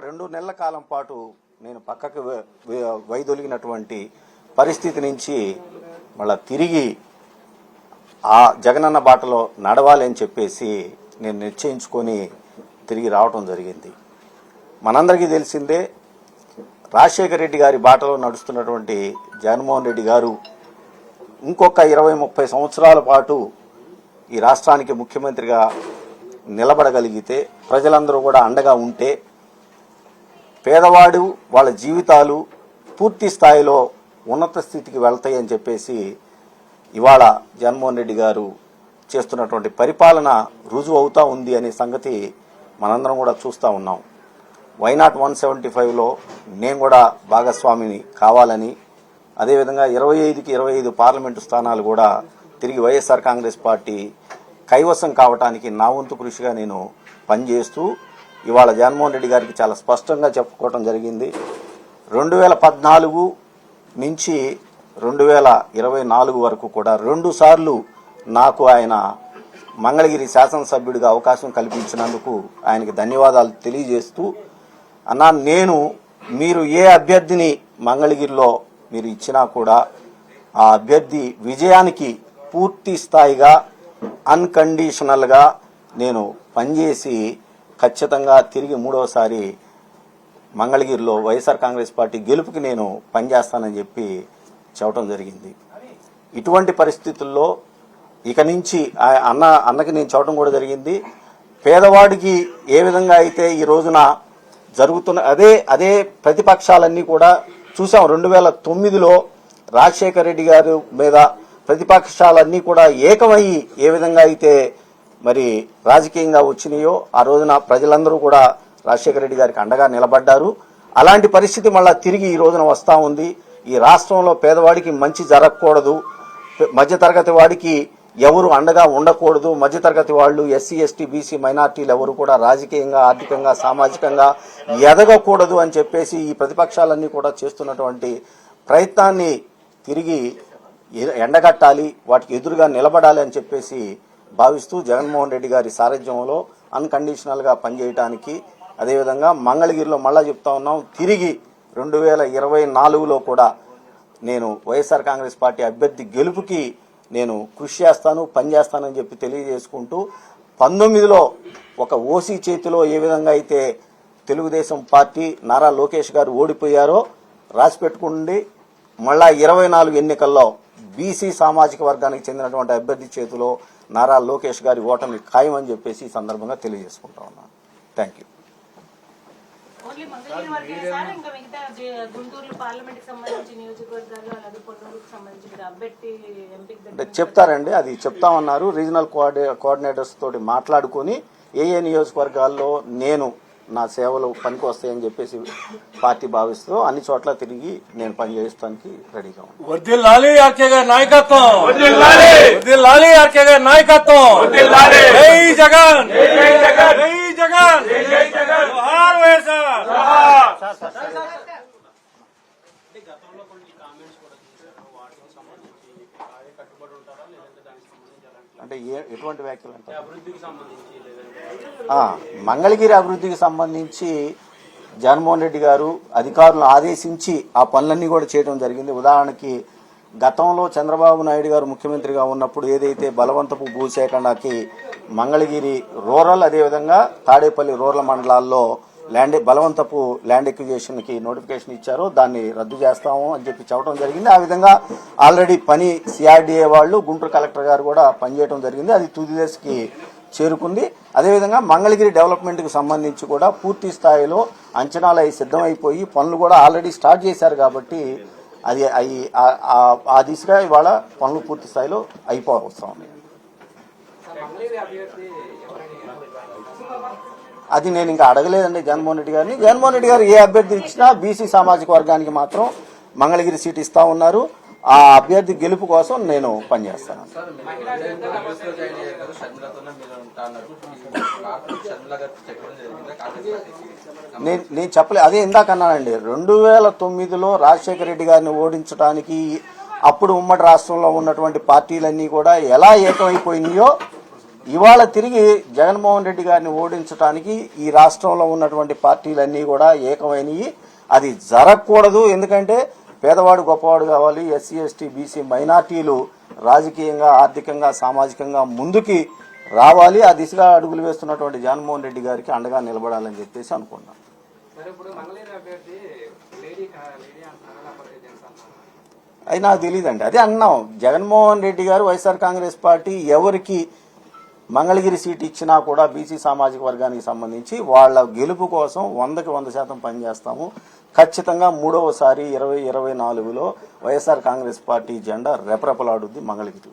2 నెలల కాలం పాటు నేను పక్కకు వైదొలిగినటువంటి పరిస్థితి నుంచి మళ్ళా తిరిగి ఆ జగనన్న బాటలో నడవాలి అని చెప్పేసి నేను నిశ్చయించుకొని తిరిగి రావటం జరిగింది. మనందరికీ తెలిసిందే, రాజశేఖర రెడ్డి గారి బాటలో నడుస్తున్నటువంటి జగన్మోహన్ రెడ్డి గారు ఇంకొక 20-30 సంవత్సరాల పాటు ఈ రాష్ట్రానికి ముఖ్యమంత్రిగా నిలబడగలిగితే, ప్రజలందరూ కూడా అండగా ఉంటే పేదవాడు వాళ్ళ జీవితాలు పూర్తి స్థాయిలో ఉన్నత స్థితికి వెళ్తాయని చెప్పేసి ఇవాళ జగన్మోహన్ రెడ్డి గారు చేస్తున్నటువంటి పరిపాలన రుజువు అవుతా ఉంది అనే సంగతి మనందరం కూడా చూస్తూ ఉన్నాం. వైనాట్ 175లో నేను కూడా భాగస్వామిని కావాలని, అదేవిధంగా 25కి 25 పార్లమెంటు స్థానాలు కూడా తిరిగి వైఎస్ఆర్ కాంగ్రెస్ పార్టీ కైవసం కావటానికి నా వంతు కృషిగా నేను పనిచేస్తూ ఇవాళ జగన్మోహన్ రెడ్డి గారికి చాలా స్పష్టంగా చెప్పుకోవటం జరిగింది. 2014 నుంచి 2024 వరకు కూడా 2 సార్లు నాకు ఆయన మంగళగిరి శాసనసభ్యుడిగా అవకాశం కల్పించినందుకు ఆయనకి ధన్యవాదాలు తెలియజేస్తూ, అన్నా మీరు ఏ అభ్యర్థిని మంగళగిరిలో మీరు ఇచ్చినా కూడా ఆ అభ్యర్థి విజయానికి పూర్తి స్థాయిగా అన్కండిషనల్గా నేను పనిచేసి ఖచ్చితంగా తిరిగి 3వసారి మంగళగిరిలో వైఎస్ఆర్ కాంగ్రెస్ పార్టీ గెలుపుకి నేను పనిచేస్తానని చెప్పి చెప్పడం జరిగింది. ఇటువంటి పరిస్థితుల్లో ఇక నుంచి అన్నకి నేను చెప్పడం కూడా జరిగింది, పేదవాడికి ఏ విధంగా అయితే ఈ రోజున జరుగుతున్న అదే ప్రతిపక్షాలన్నీ కూడా చూసాం. 2009లో రాజశేఖర రెడ్డి గారి మీద ప్రతిపక్షాలన్నీ కూడా ఏకమయ్యి ఏ విధంగా అయితే మరి రాజకీయంగా వచ్చినాయో ఆ రోజున ప్రజలందరూ కూడా రాజశేఖర రెడ్డి గారికి అండగా నిలబడ్డారు. అలాంటి పరిస్థితి మళ్ళా తిరిగి ఈ రోజున వస్తూ ఉంది. ఈ రాష్ట్రంలో పేదవాడికి మంచి జరగకూడదు, మధ్యతరగతి వాడికి ఎవరు అండగా ఉండకూడదు, మధ్యతరగతి వాళ్ళు ఎస్సీ ఎస్టీ బీసీ మైనార్టీలు ఎవరు కూడా రాజకీయంగా ఆర్థికంగా సామాజికంగా ఎదగకూడదు అని చెప్పేసి ఈ ప్రతిపక్షాలన్నీ కూడా చేస్తున్నటువంటి ప్రయత్నాన్ని తిరిగి ఎండగట్టాలి, వాటికి ఎదురుగా నిలబడాలి అని చెప్పేసి భావిస్తూ జగన్మోహన్ రెడ్డి గారి సారథ్యంలో అన్కండిషనల్గా పనిచేయడానికి, అదేవిధంగా మంగళగిరిలో మళ్ళా చెప్తా ఉన్నాం, తిరిగి 2024లో కూడా నేను వైఎస్ఆర్ కాంగ్రెస్ పార్టీ అభ్యర్థి గెలుపుకి నేను కృషి చేస్తాను, పనిచేస్తానని చెప్పి తెలియజేసుకుంటూ, 19లో ఒక ఓసీ చేతిలో ఏ విధంగా అయితే తెలుగుదేశం పార్టీ నారా లోకేష్ గారు ఓడిపోయారో రాసి పెట్టుకుండి, మళ్ళా 24 ఎన్నికల్లో బీసీ సామాజిక వర్గానికి చెందినటువంటి అభ్యర్థి చేతిలో నారా లోకేష్ గారి ఓటమి ఖాయమని చెప్పేసి ఈ సందర్భంగా తెలియజేసుకుంటా ఉన్నాను. Thank you. అంటే చెప్తారండి, అది చెప్తామన్నారు. రీజనల్ కోఆర్డినేటర్స్ తోటి మాట్లాడుకుని ఏ నియోజకవర్గాల్లో నా సేవలు పనికి వస్తాయని చెప్పేసి పార్టీ భావిస్తూ అన్ని చోట్ల తిరిగి నేను పనిచేయడానికి రెడీగా ఉన్నాను. వర్ధిల్లాలి ఆర్కే గారి నాయకత్వం, వర్ధిల్లాలి ఆర్కే గారి నాయకత్వం. జై జగన్, జై జగన్, జై జగన్, జోహార్ వైఎస్ఆర్. గతంలో కొన్ని కామెంట్స్ కూడా చేశారు, వాటికి సంబంధించి కట్టుబడి ఉంటారా లేదంటే దానికి సంబంధించి అంటే ఎటువంటి వ్యాఖ్యలు అంటే అభివృద్ధికి సంబంధించి మంగళగిరి అభివృద్ధికి సంబంధించి జగన్మోహన్ రెడ్డి గారు అధికారులను ఆదేశించి ఆ పనులన్నీ కూడా చేయడం జరిగింది. ఉదాహరణకి గతంలో చంద్రబాబు నాయుడు గారు ముఖ్యమంత్రిగా ఉన్నప్పుడు ఏదైతే బలవంతపు భూసేకరణకి మంగళగిరి రూరల్, అదేవిధంగా తాడేపల్లి రూరల్ మండలాల్లో బలవంతపు ల్యాండ్ ఎక్విజిషన్ కి నోటిఫికేషన్ ఇచ్చారో దాన్ని రద్దు చేస్తాము అని చెప్పి చెప్పడం జరిగింది. ఆ విధంగా ఆల్రెడీ పని సిఆర్డీఏ వాళ్ళు, గుంటూరు కలెక్టర్ గారు కూడా పనిచేయడం జరిగింది. అది తుది దశకి చేరుకుంది. అదేవిధంగా మంగళగిరి డెవలప్మెంట్ కు సంబంధించి కూడా పూర్తి స్థాయిలో అంచనాలు అవి సిద్ధమైపోయి పనులు కూడా ఆల్రెడీ స్టార్ట్ చేశారు. కాబట్టి అది ఆ దిశగా ఇవాళ పనులు పూర్తి స్థాయిలో అయిపోవస్తా ఉన్నాయి. అది నేను ఇంకా అడగలేదండి జగన్మోహన్ రెడ్డి గారిని. జగన్మోహన్ రెడ్డి గారు ఏ అభ్యర్థి ఇచ్చినా బీసీ సామాజిక వర్గానికి మాత్రం మంగళగిరి సీట్ ఇస్తా ఉన్నారు. ఆ అభ్యర్థి గెలుపు కోసం నేను పనిచేస్తాను. నేను చెప్పలే, అదే ఇందాక అన్నానండి. 2009లో రాజశేఖర రెడ్డి గారిని ఓడించడానికి అప్పుడు ఉమ్మడి రాష్ట్రంలో ఉన్నటువంటి పార్టీలన్నీ కూడా ఎలా ఏకమైపోయినాయో ఇవాళ తిరిగి జగన్మోహన్ రెడ్డి గారిని ఓడించడానికి ఈ రాష్ట్రంలో ఉన్నటువంటి పార్టీలన్నీ కూడా ఏకమైనవి. అది జరగకూడదు. ఎందుకంటే పేదవాడు గొప్పవాడు కావాలి. ఎస్సీ ఎస్టీ బీసీ మైనార్టీలు రాజకీయంగా ఆర్థికంగా సామాజికంగా ముందుకి రావాలి. ఆ దిశగా అడుగులు వేస్తున్నటువంటి జగన్మోహన్ రెడ్డి గారికి అండగా నిలబడాలని చెప్పేసి అనుకున్నాను. అది నాకు తెలియదండి. అదే అన్నాం, జగన్మోహన్ రెడ్డి గారు వైఎస్ఆర్ కాంగ్రెస్ పార్టీ ఎవరికి మంగళగిరి సీట్ ఇచ్చినా కూడా బీసీ సామాజిక వర్గానికి సంబంధించి వాళ్ళ గెలుపు కోసం 100కి 100% పనిచేస్తాము. ఖచ్చితంగా మూడవసారి 2024లో వైఎస్ఆర్ కాంగ్రెస్ పార్టీ జెండా రెపరెపలాడుద్ది మంగళగిరి.